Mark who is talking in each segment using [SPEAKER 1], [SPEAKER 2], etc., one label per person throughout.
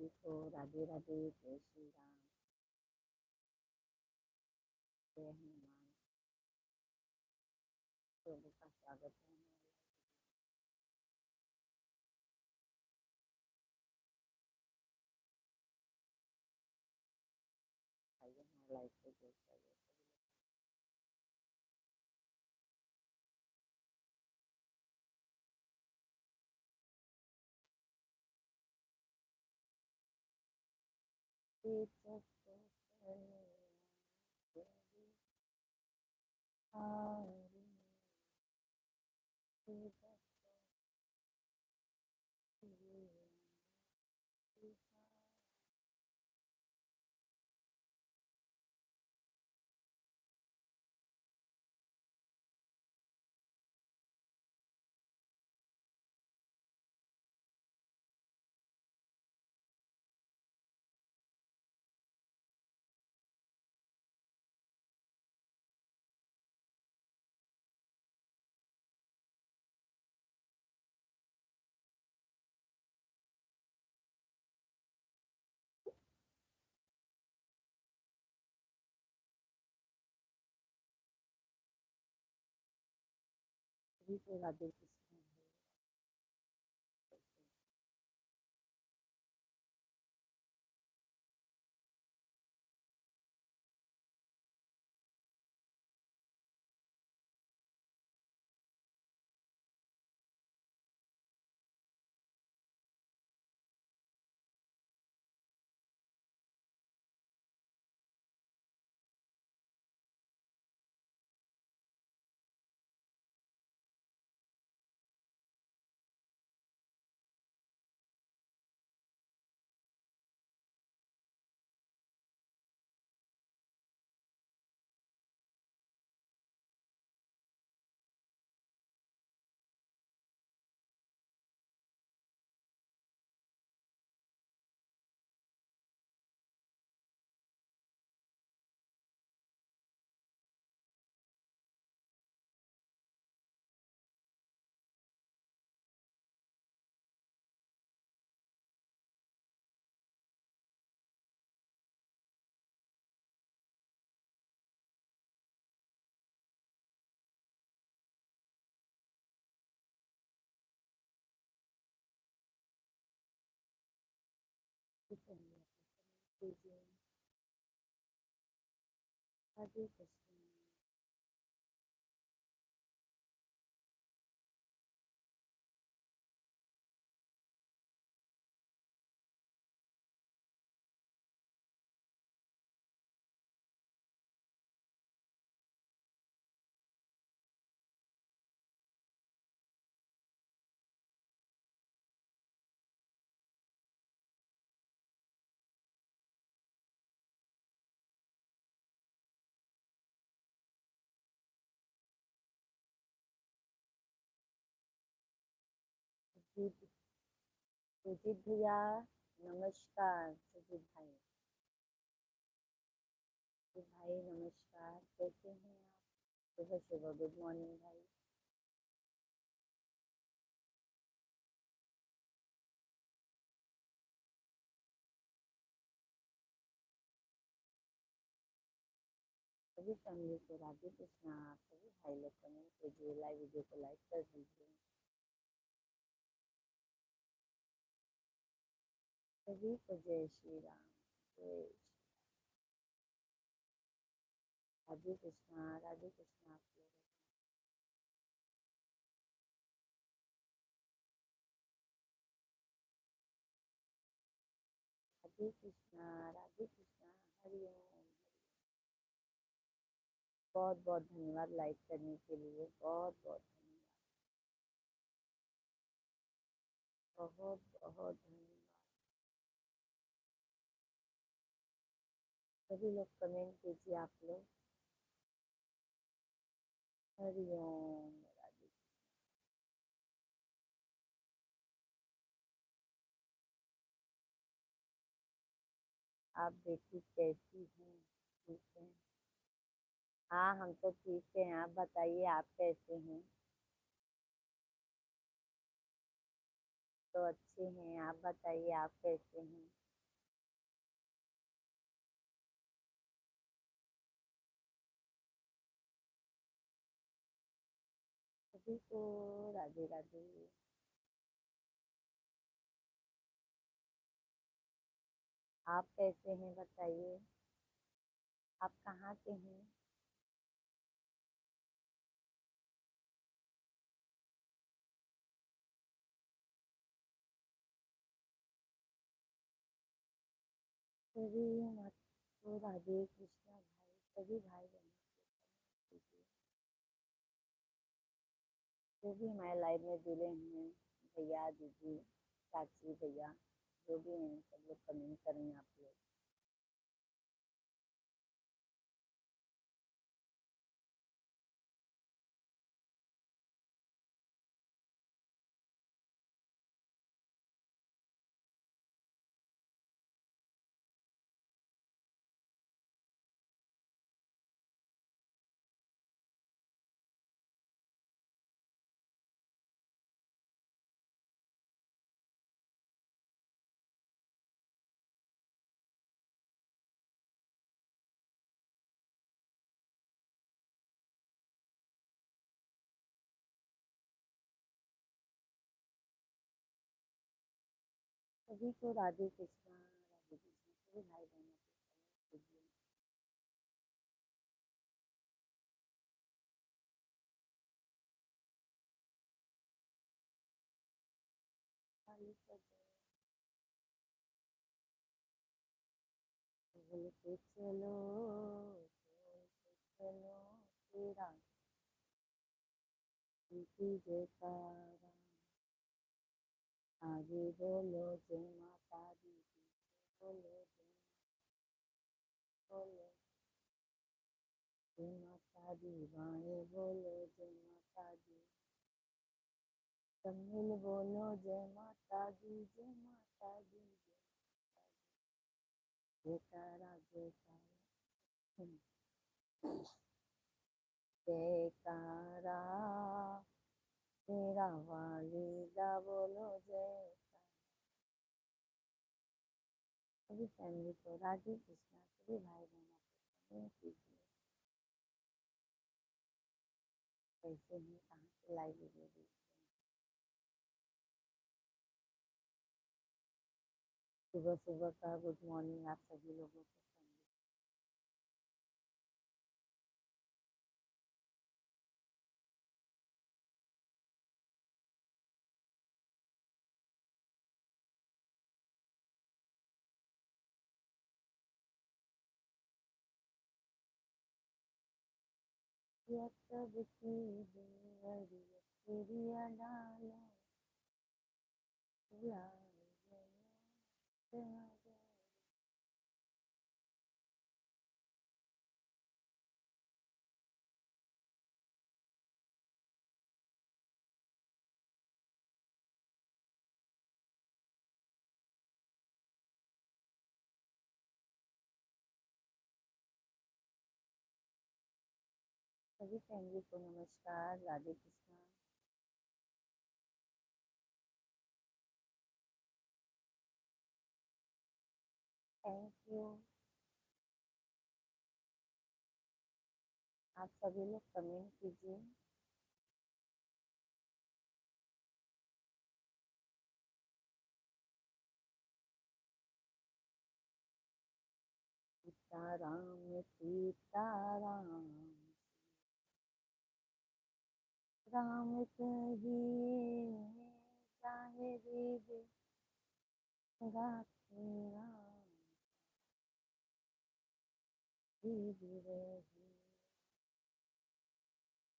[SPEAKER 1] सभी को राधे राधे, जय श्री राम, जय हनुमान। लोगों का स्वागत है। आइए हमारे लाइफ को जुड़ जाइए। सभी को राधे कृष्ण। राधे कृष्ण। सुजीत भैया नमस्कार। सुजीत भाई, सुजीत भाई नमस्कार, कैसे हैं आप? सुबह सुबह गुड मॉर्निंग भाई। सभी फैमिली को राधे कृष्णा। आप सभी भाई लोग कमेंट कीजिए, लाइव वीडियो को लाइक कर दीजिए। सभी को जय श्री राम, जय राधे कृष्णा, राधे कृष्णा। आप लोग राधे कृष्णा, राधे कृष्णा, हरि ओम। बहुत बहुत धन्यवाद लाइक करने के लिए, बहुत बहुत बहुत बहुत धन्यवाद। सभी लोग कमेंट कीजिए आप लोग। हरि ओम। राधे। आप देखिए कैसी हैं? ठीक है। हाँ हम तो ठीक हैं, आप बताइए आप कैसे हैं? तो अच्छे हैं, आप बताइए आप कैसे हैं? सभी को राधे राधे। आप कैसे हैं बताइए। आप कहाँ के हैं। सभी मत को राधे कृष्णा भाई, सभी भाई बहनों को कीजिए। जो भी हमारे लाइफ में जुड़े हैं, भैया दीदी चाची भैया जो भी हैं सब लोग कमेंट करें आप लोग। सभी को राधे कृष्णा राधे कृष्णा, सभी भाई बहनों को कीजिए। खाली कर दो। बोल के चलो, बोल के चलो तेरा की जयकारा। आगे बोलो जय माता दी, पीछे बोलो बोलो जय माता दी, बाएं बोलो जय माता दी, सब मिल बोलो जय माता दी जय माता दी जयकारा जयकारा। जयकारा तेरा वाली दा बोलो जय। सभी फैमिली को राधे कृष्णा, सभी भाई बहनों को कमेंट कीजिए। कैसे हैं, कहाँ से लाइव वीडियो देख रहे हैं। सुबह सुबह का गुड मॉर्निंग आप सभी लोगों को। यह सबकी देवरी तेरी अडालो सभी फैमिली को नमस्कार, राधे कृष्णा। Thank you. आप सभी लोग कमेंट कीजिए। सीताराम सीताराम राम कहिए, चाहे रे राखे राम दीदी रही।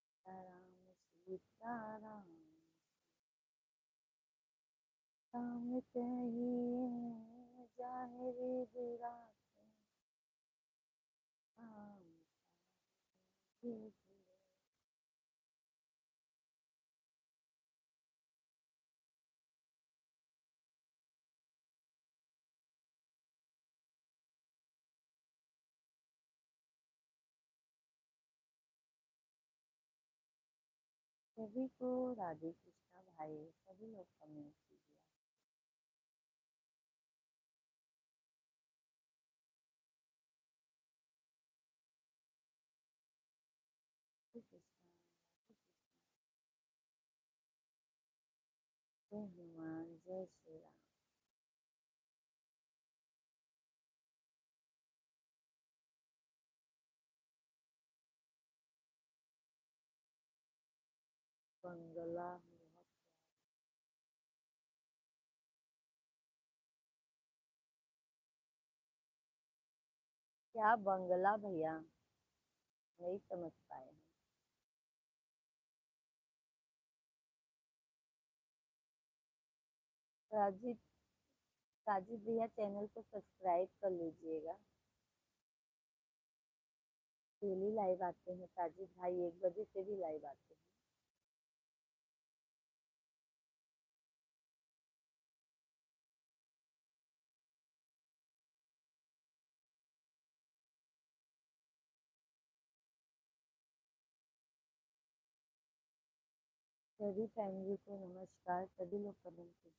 [SPEAKER 1] सीताराम सीताराम राम कहिए, चाहे रे राखे राम दीदी। सभी को राधे कृष्णा भाई, सभी लोग कमेंट कीजिए। राधे कृष्णा, राधे कृष्णा। जय हनुमान जय श्री राम। बंगला हुआ क्या बंगला भैया, नहीं समझ पाए। राजीव, साजिद भैया चैनल को सब्सक्राइब कर लीजिएगा। डेली लाइव आते हैं साजिद भाई, 1 बजे से भी लाइव आते हैं। सभी फैमिली को नमस्कार। सभी लोग कमेंट कीजिए।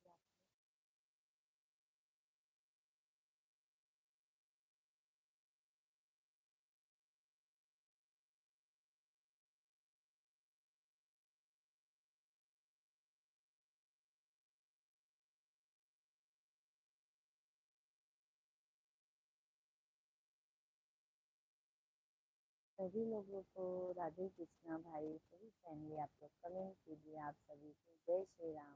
[SPEAKER 1] सभी लोगों को राधे कृष्णा भाई, सभी फैमिली आप लोग कमेंट कीजिए। आप सभी को जय श्री राम,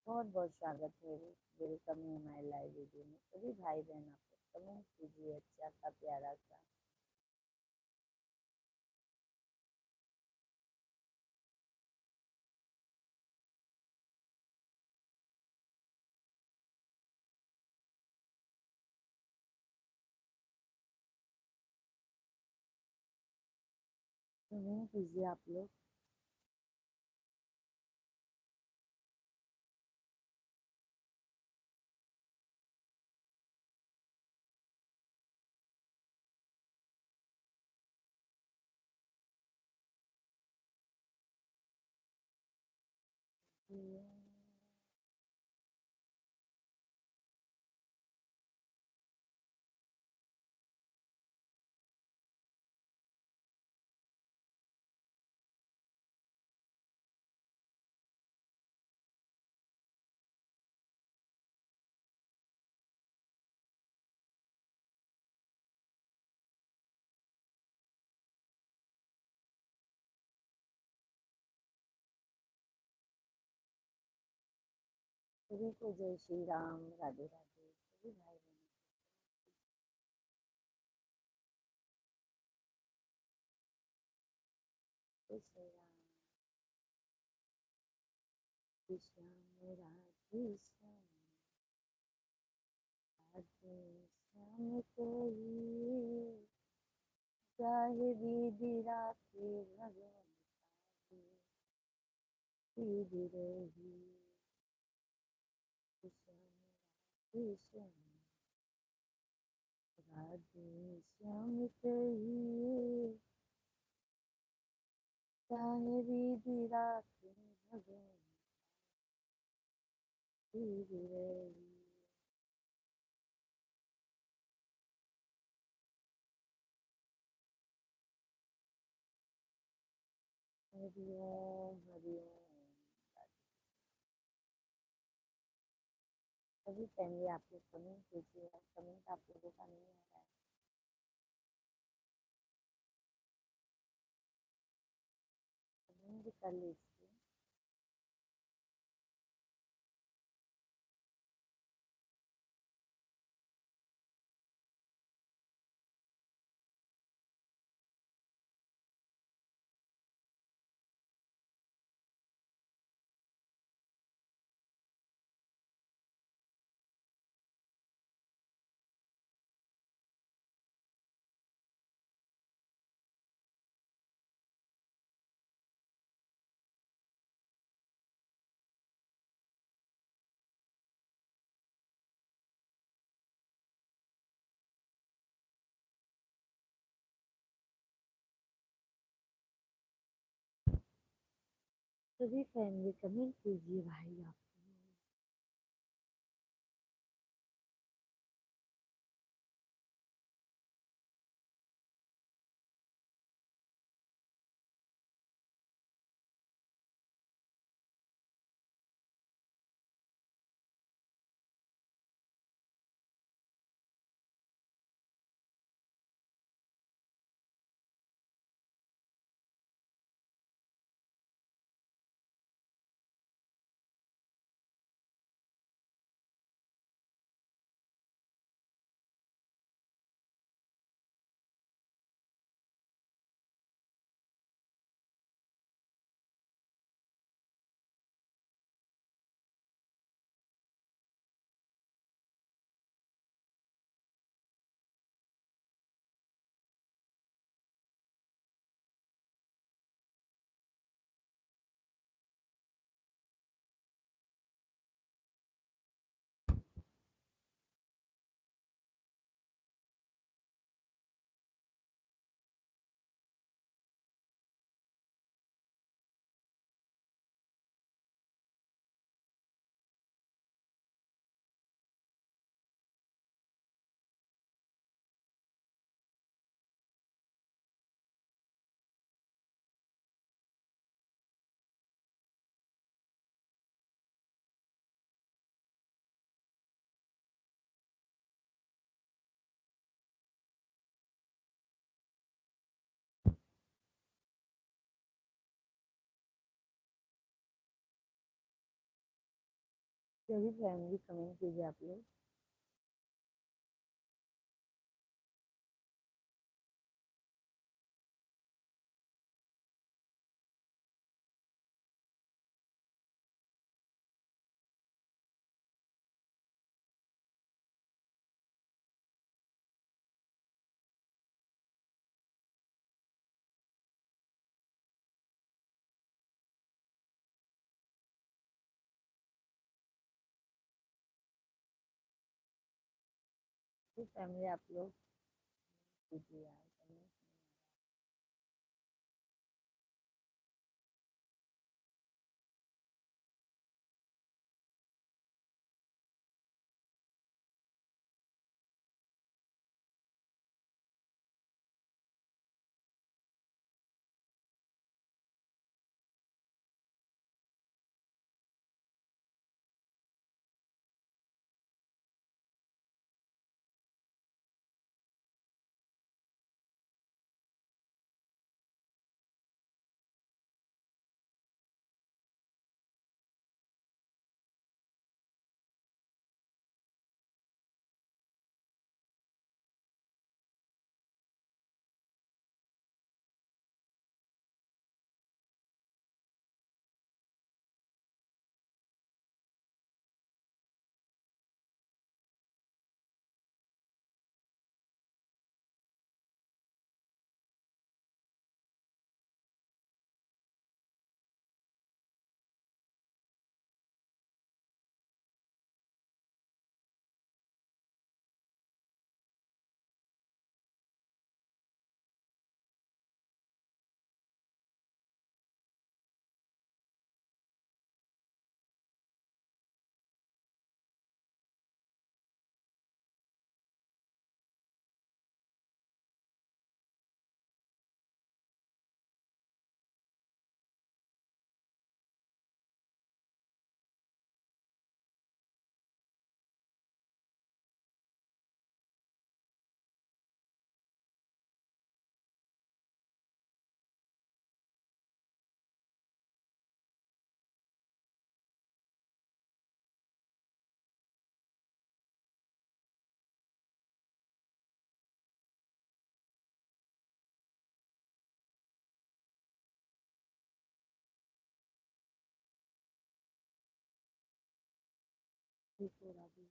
[SPEAKER 1] बहुत बहुत स्वागत है। वेलकम है हमारे लाइव वीडियो में। सभी भाई बहन आप लोग कमेंट कीजिए अच्छा सा प्यारा सा। कमेंट कीजिए आप लोग। सभी को जय श्री राम, राधे राधे। सभी भाई बहन जय श्री राम। श्याम राधे श्याम, राधे श्याम कहिए, चाहे विधि राखे भगवान विधि रही। श्याम श्याम, राधे श्याम कहिए, चाहे विधि राखे भगवान विधि रही। हरिओम हरिओम। सभी फैमिली आप लोग कमेंट कीजिए। कमेंट आप लोगों का नहीं आ रहा है। कमेंट कर लीजिए। सभी फैमिली कमेंट कीजिए भाई आप। सभी फैमिली कमेंट कीजिए आप लोग। फैमिली आप लोग कीजिए यार कमेंट। बिल्कुल राधे।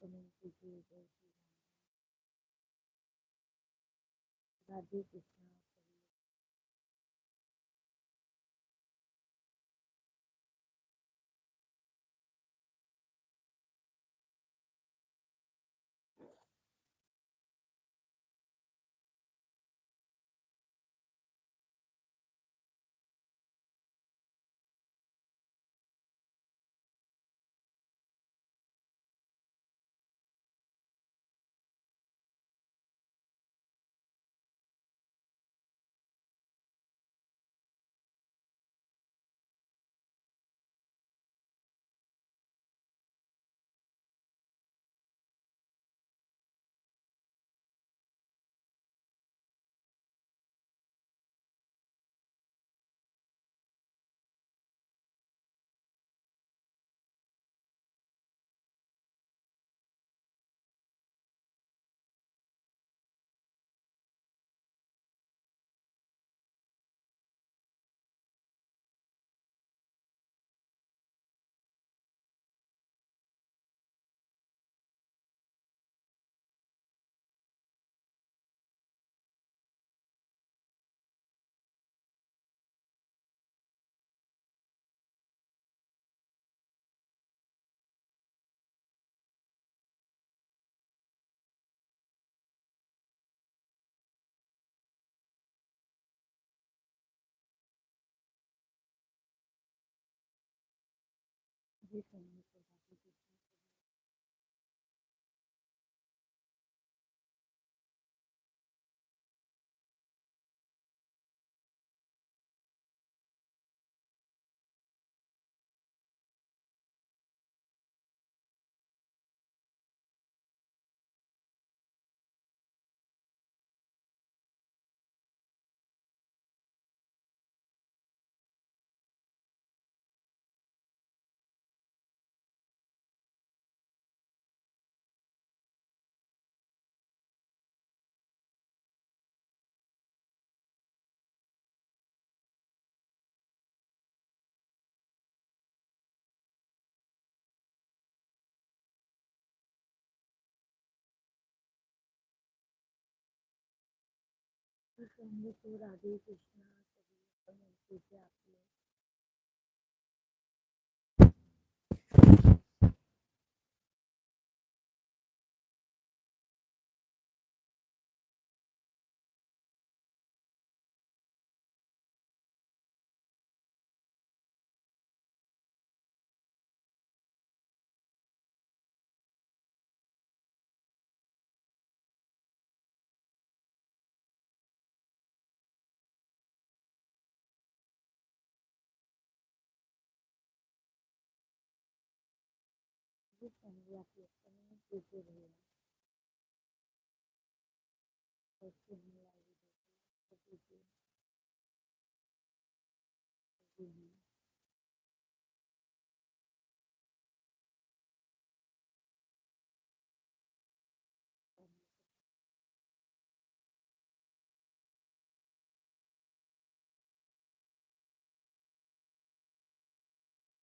[SPEAKER 1] कमेंट कीजिए। जय श्री राधे कृष्णा। जी फैमिली को राधे कृष्णा। जी फैमिली को राधे कृष्णा। सभी लोग कमेंट कीजिए आप लोग। जी फैमिली आप लोग कमेंट कीजिए भैया। कैसे हैं लाइव कीजिए। जी हाँ।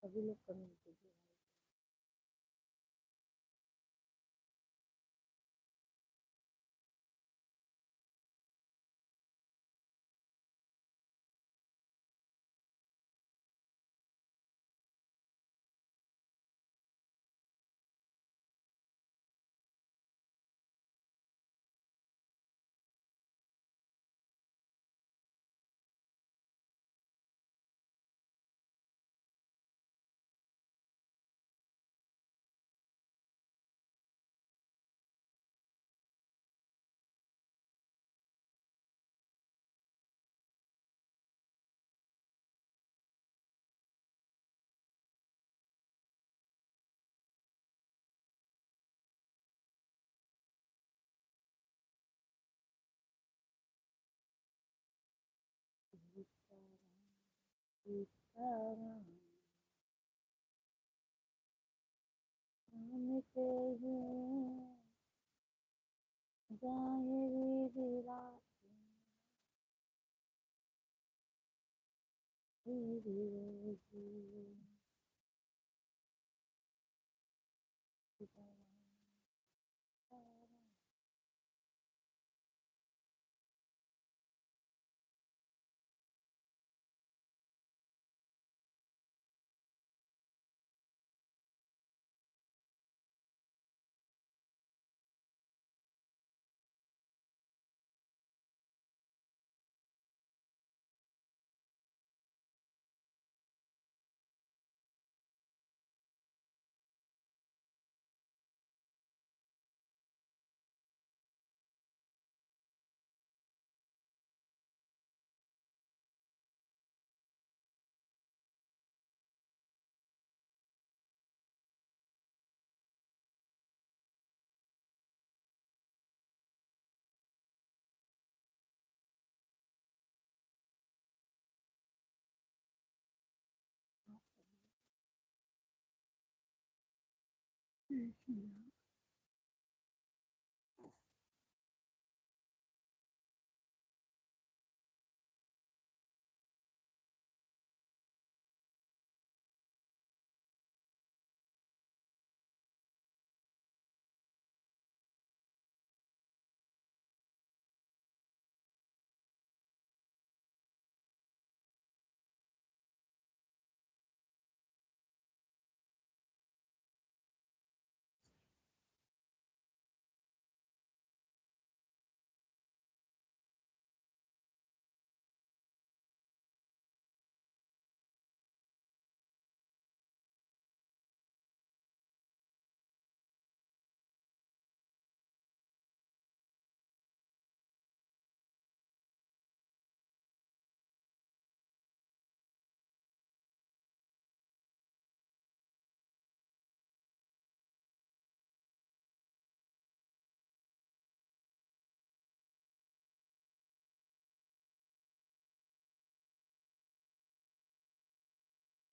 [SPEAKER 1] सभी लोग कमेंट कीजिए। सीताराम राम के हैं जाहिर विराट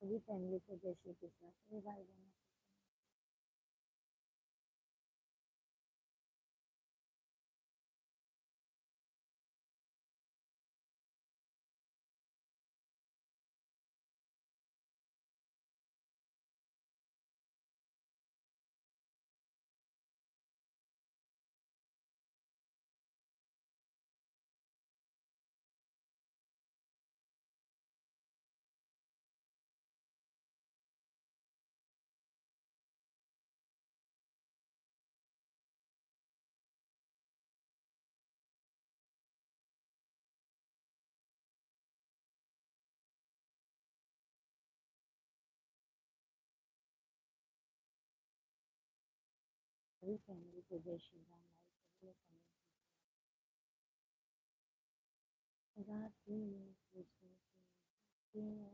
[SPEAKER 1] सभी फैमिली को जय श्री कृष्ण। सभी भाई बहनों को सभी फैमिली को जय श्री राम। भाई सभी लोग कमेंट राधे कृष्ण कृष्ण